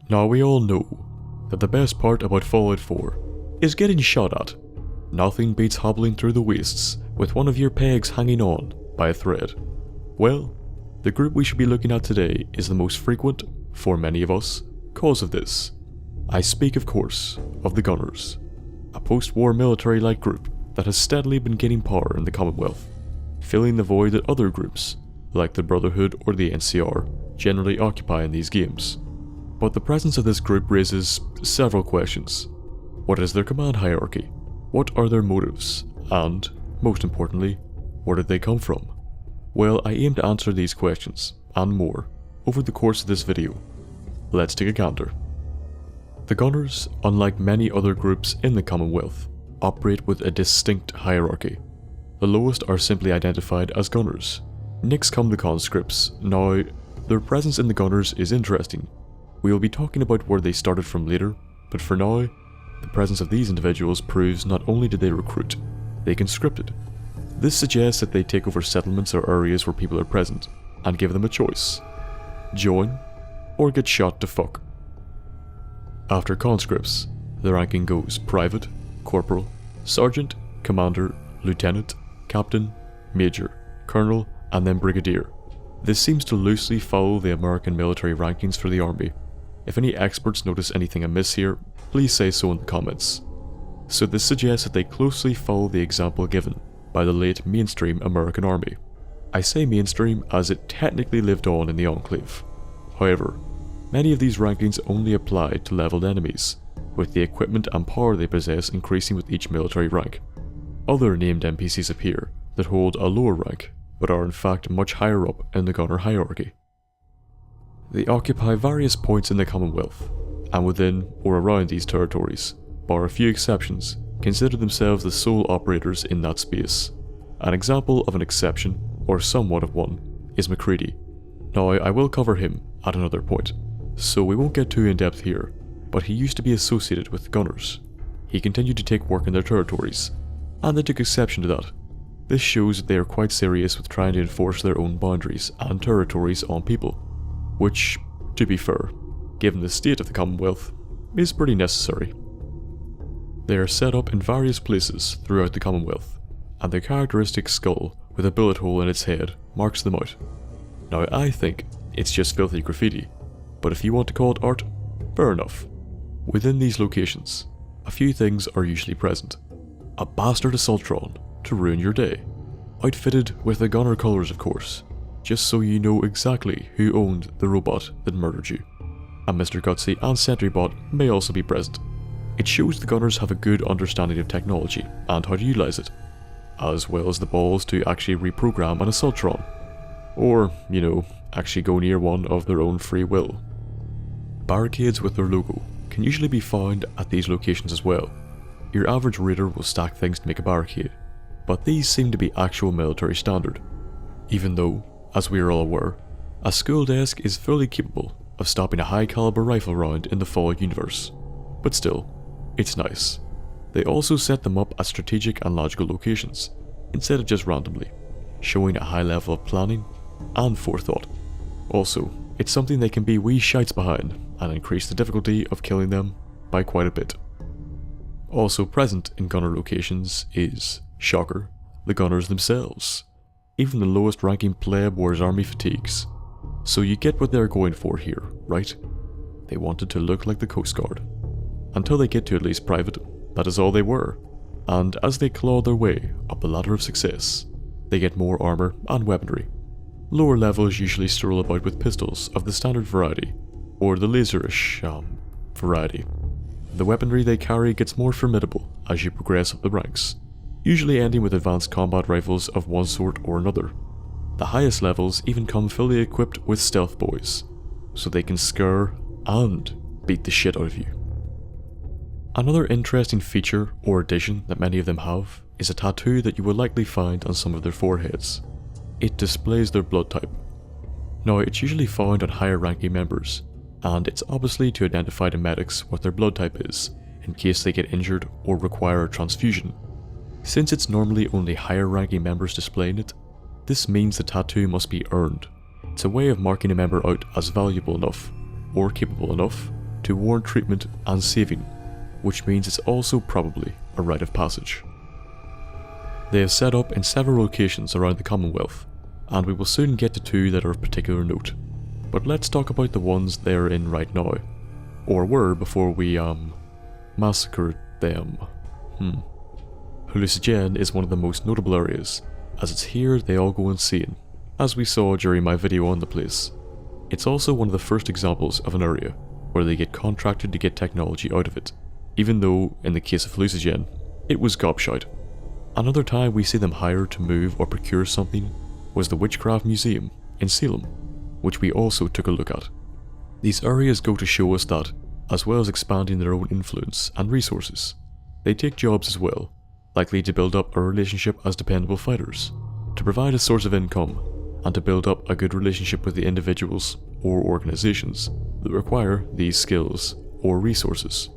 Now we all know that the best part about Fallout 4 is getting shot at. Nothing beats hobbling through the wastes with one of your pegs hanging on by a thread. Well, the group we should be looking at today is the most frequent, for many of us, cause of this. I speak of course of the Gunners, a post-war military-like group that has steadily been gaining power in the Commonwealth, filling the void that other groups, like the Brotherhood or the NCR, generally occupy in these games. But the presence of this group raises several questions. What is their command hierarchy? What are their motives? And, most importantly, where did they come from? Well, I aim to answer these questions, and more, over the course of this video. Let's take a gander. The Gunners, unlike many other groups in the Commonwealth, operate with a distinct hierarchy. The lowest are simply identified as Gunners. Next come the conscripts. Now, their presence in the Gunners is interesting. We will be talking about where they started from later, but for now, the presence of these individuals proves not only did they recruit, they conscripted. This suggests that they take over settlements or areas where people are present, and give them a choice. Join, or get shot to fuck. After conscripts, the ranking goes Private, Corporal, Sergeant, Commander, Lieutenant, Captain, Major, Colonel, and then Brigadier. This seems to loosely follow the American military rankings for the Army. If any experts notice anything amiss here, please say so in the comments. So this suggests that they closely follow the example given by the late mainstream American Army. I say mainstream as it technically lived on in the Enclave. However, many of these rankings only apply to leveled enemies, with the equipment and power they possess increasing with each military rank. Other named NPCs appear that hold a lower rank, but are in fact much higher up in the Gunner hierarchy. They occupy various points in the Commonwealth, and within or around these territories, bar a few exceptions, consider themselves the sole operators in that space. An example of an exception, or somewhat of one, is McCready. Now I will cover him at another point, so we won't get too in depth here, but he used to be associated with the Gunners. He continued to take work in their territories, and they took exception to that. This shows that they are quite serious with trying to enforce their own boundaries and territories on people, which, to be fair, given the state of the Commonwealth, is pretty necessary. They are set up in various places throughout the Commonwealth, and their characteristic skull with a bullet hole in its head marks them out. Now I think it's just filthy graffiti, but if you want to call it art, fair enough. Within these locations, a few things are usually present. A bastard assaultron to ruin your day, outfitted with the Gunner colours of course, just so you know exactly who owned the robot that murdered you. And Mr. Gutsy and Sentrybot may also be present. It shows the Gunners have a good understanding of technology and how to utilise it, as well as the balls to actually reprogram an assaultron. Or, you know, actually go near one of their own free will. Barricades with their logo can usually be found at these locations as well. Your average raider will stack things to make a barricade, but these seem to be actual military standard. Even though, as we are all aware, a school desk is fully capable of stopping a high caliber rifle round in the Fallout universe. But still, it's nice. They also set them up at strategic and logical locations, instead of just randomly, showing a high level of planning and forethought. Also, it's something they can be wee shites behind and increase the difficulty of killing them by quite a bit. Also present in Gunner locations is, shocker, the Gunners themselves. Even the lowest ranking pleb wears army fatigues. So you get what they're going for here, right? They wanted to look like the Coast Guard. Until they get to at least Private, that is all they were. And as they claw their way up the ladder of success, they get more armour and weaponry. Lower levels usually stroll about with pistols of the standard variety, or the laserish variety. The weaponry they carry gets more formidable as you progress up the ranks, usually ending with advanced combat rifles of one sort or another. The highest levels even come fully equipped with stealth boys, so they can scare and beat the shit out of you. Another interesting feature or addition that many of them have is a tattoo that you will likely find on some of their foreheads. It displays their blood type. Now it's usually found on higher ranking members, and it's obviously to identify to medics what their blood type is, in case they get injured or require a transfusion. Since it's normally only higher ranking members displaying it, this means the tattoo must be earned. It's a way of marking a member out as valuable enough, or capable enough, to warrant treatment and saving, which means it's also probably a rite of passage. They have set up in several locations around the Commonwealth, and we will soon get to two that are of particular note. But let's talk about the ones they are in right now, or were before we, massacred them. Hallucinogen is one of the most notable areas, as it's here they all go insane, as we saw during my video on the place. It's also one of the first examples of an area where they get contracted to get technology out of it, even though, in the case of hallucinogen, it was gobshite. Another time we see them hired to move or procure something was the Witchcraft Museum in Salem, which we also took a look at. These areas go to show us that, as well as expanding their own influence and resources, they take jobs as well, likely to build up a relationship as dependable fighters, to provide a source of income, and to build up a good relationship with the individuals or organizations that require these skills or resources.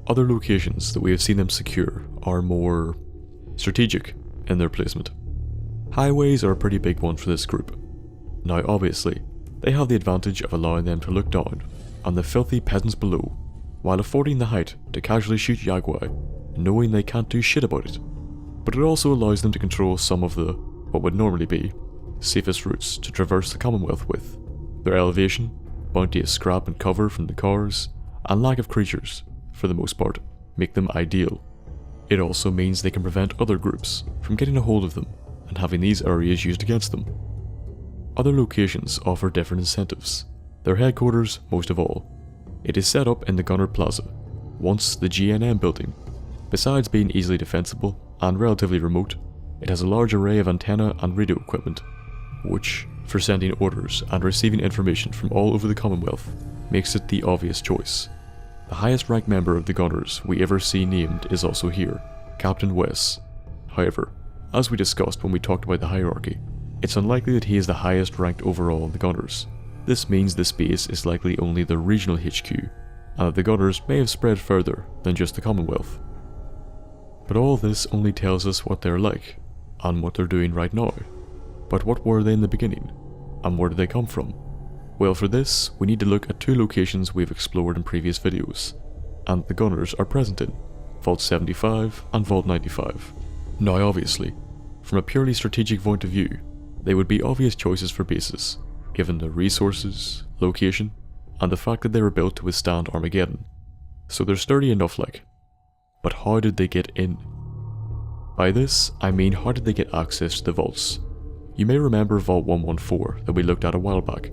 Other locations that we have seen them secure are more strategic in their placement. Highways are a pretty big one for this group. Now obviously, they have the advantage of allowing them to look down on the filthy peasants below, while affording the height to casually shoot Yagwai, knowing they can't do shit about it. But it also allows them to control some of the, what would normally be, safest routes to traverse the Commonwealth with. Their elevation, bounty of scrap and cover from the cars, and lack of creatures, for the most part, make them ideal. It also means they can prevent other groups from getting a hold of them and having these areas used against them. Other locations offer different incentives, their headquarters most of all. It is set up in the Gunner Plaza, once the GNM building. Besides being easily defensible and relatively remote, it has a large array of antenna and radio equipment, which, for sending orders and receiving information from all over the Commonwealth, makes it the obvious choice. The highest ranked member of the Gunners we ever see named is also here, Captain Wes. However, as we discussed when we talked about the hierarchy, it's unlikely that he is the highest ranked overall in the Gunners. This means this base is likely only the regional HQ, and that the Gunners may have spread further than just the Commonwealth. But all this only tells us what they're like, and what they're doing right now. But what were they in the beginning, and where did they come from? Well, for this, we need to look at two locations we've explored in previous videos, and the Gunners are present in, Vault 75 and Vault 95. Now obviously, from a purely strategic point of view, they would be obvious choices for bases, given their resources, location, and the fact that they were built to withstand Armageddon. So they're sturdy enough like. But how did they get in? By this, I mean how did they get access to the vaults? You may remember Vault 114 that we looked at a while back.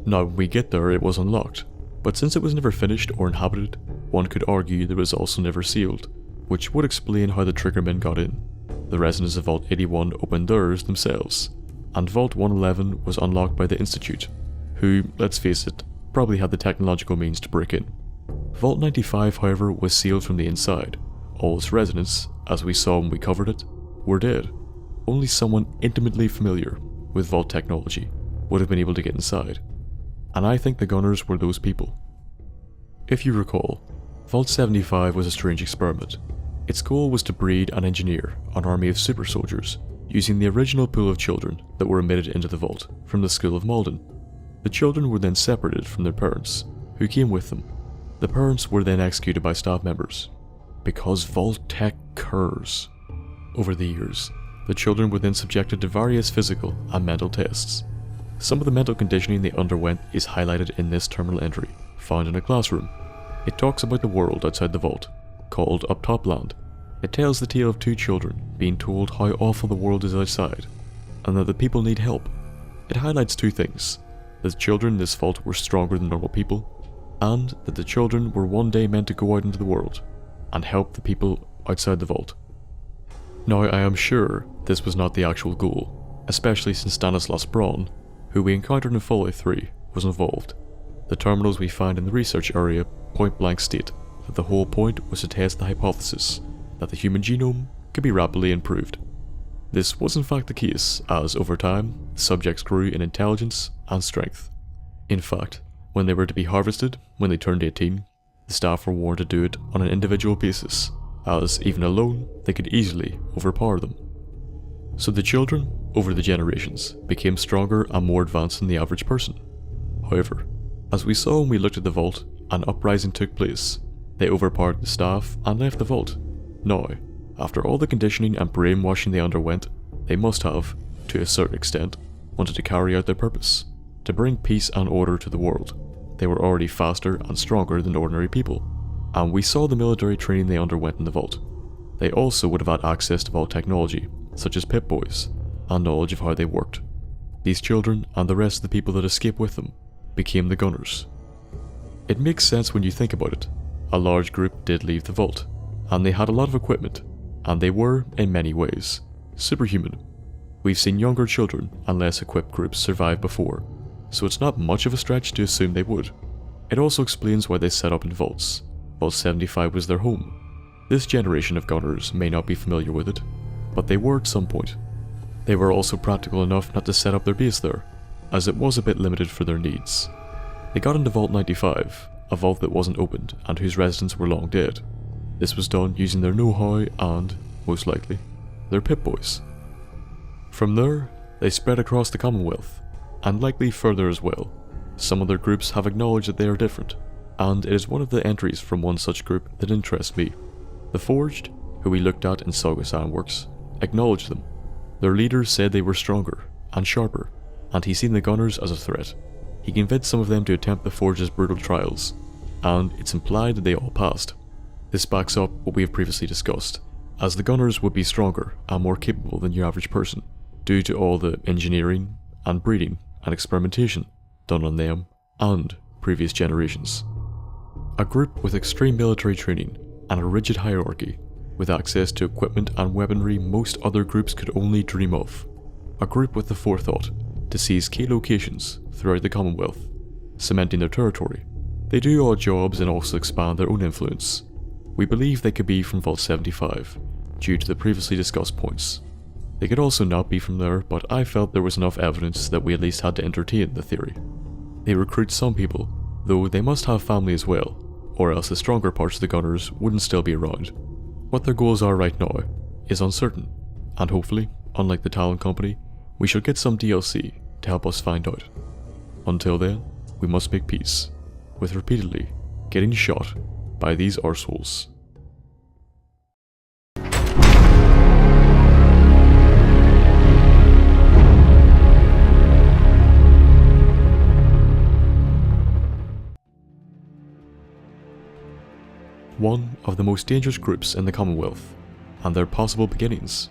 Now when we get there it was unlocked, but since it was never finished or inhabited, one could argue that it was also never sealed, which would explain how the Triggermen got in. The residents of Vault 81 opened theirs themselves, and Vault 111 was unlocked by the Institute, who, let's face it, probably had the technological means to break in. Vault 95, however, was sealed from the inside. All its residents, as we saw when we covered it, were dead. Only someone intimately familiar with Vault technology would have been able to get inside, and I think the Gunners were those people. If you recall, Vault 75 was a strange experiment. Its goal was to breed and engineer an army of super soldiers using the original pool of children that were admitted into the vault from the School of Malden. The children were then separated from their parents, who came with them. The parents were then executed by staff members, because Vault Tech curs. Over the years, the children were then subjected to various physical and mental tests. Some of the mental conditioning they underwent is highlighted in this terminal entry, found in a classroom. It talks about the world outside the vault, called Up Top Land. It tells the tale of two children being told how awful the world is outside, and that the people need help. It highlights two things: that the children in this vault were stronger than normal people, and that the children were one day meant to go out into the world and help the people outside the vault. Now I am sure this was not the actual goal, especially since Stanislaus Braun, who we encountered in Fallout 3, was involved. The terminals we find in the research area point blank state that the whole point was to test the hypothesis that the human genome could be rapidly improved. This was in fact the case, as over time, the subjects grew in intelligence and strength. In fact, when they were to be harvested, when they turned 18, the staff were warned to do it on an individual basis, as even alone, they could easily overpower them. So the children, over the generations, became stronger and more advanced than the average person. However, as we saw when we looked at the vault an uprising took place. They overpowered the staff and left the vault. Now, after all the conditioning and brainwashing they underwent, they must have, to a certain extent, wanted to carry out their purpose, to bring peace and order to the world. They were already faster and stronger than ordinary people, and we saw the military training they underwent in the vault. They also would have had access to vault technology, such as Pip-Boys, and knowledge of how they worked. These children, and the rest of the people that escaped with them, became the Gunners. It makes sense when you think about it. A large group did leave the vault, and they had a lot of equipment, and they were, in many ways, superhuman. We've seen younger children and less equipped groups survive before, so it's not much of a stretch to assume they would. It also explains why they set up in vaults. Vault 75 was their home. This generation of Gunners may not be familiar with it, but they were at some point. They were also practical enough not to set up their base there, as it was a bit limited for their needs. They got into Vault 95, a vault that wasn't opened and whose residents were long dead. This was done using their know-how and, most likely, their Pip-Boys. From there, they spread across the Commonwealth, and likely further as well. Some other groups have acknowledged that they are different, and it is one of the entries from one such group that interests me. The Forged, who we looked at in Saugus Ironworks, acknowledged them. Their leaders said they were stronger and sharper, and he seen the Gunners as a threat. He convinced some of them to attempt the Forge's brutal trials, and it's implied that they all passed. This backs up what we have previously discussed, as the Gunners would be stronger and more capable than your average person, due to all the engineering and breeding and experimentation done on them and previous generations. A group with extreme military training and a rigid hierarchy, with access to equipment and weaponry most other groups could only dream of. A group with the forethought to seize key locations throughout the Commonwealth, cementing their territory. They do odd jobs and also expand their own influence. We believe they could be from Vault 75, due to the previously discussed points. They could also not be from there, but I felt there was enough evidence that we at least had to entertain the theory. They recruit some people, though they must have family as well, or else the stronger parts of the Gunners wouldn't still be around. What their goals are right now is uncertain, and hopefully, unlike the Talon Company, we shall get some DLC to help us find out. Until then, we must make peace with repeatedly getting shot by these arseholes. One of the most dangerous groups in the Commonwealth, and their possible beginnings.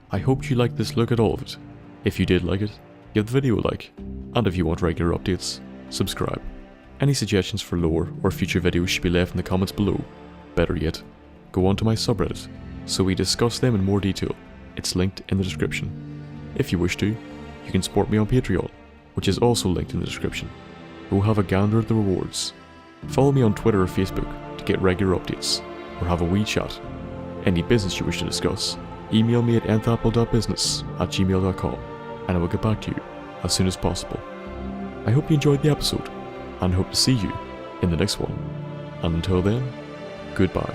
I hope you liked this look at all of it. If you did like it, give the video a like, and if you want regular updates, subscribe. Any suggestions for lore or future videos should be left in the comments below. Better yet, go on to my subreddit, so we discuss them in more detail. It's linked in the description. If you wish to, you can support me on Patreon, which is also linked in the description. Go have a gander at the rewards. Follow me on Twitter or Facebook to get regular updates, or have a wee chat. Any business you wish to discuss, email me at thenthapple.business@gmail.com, and I will get back to you as soon as possible. I hope you enjoyed the episode, and hope to see you in the next one. And until then, goodbye.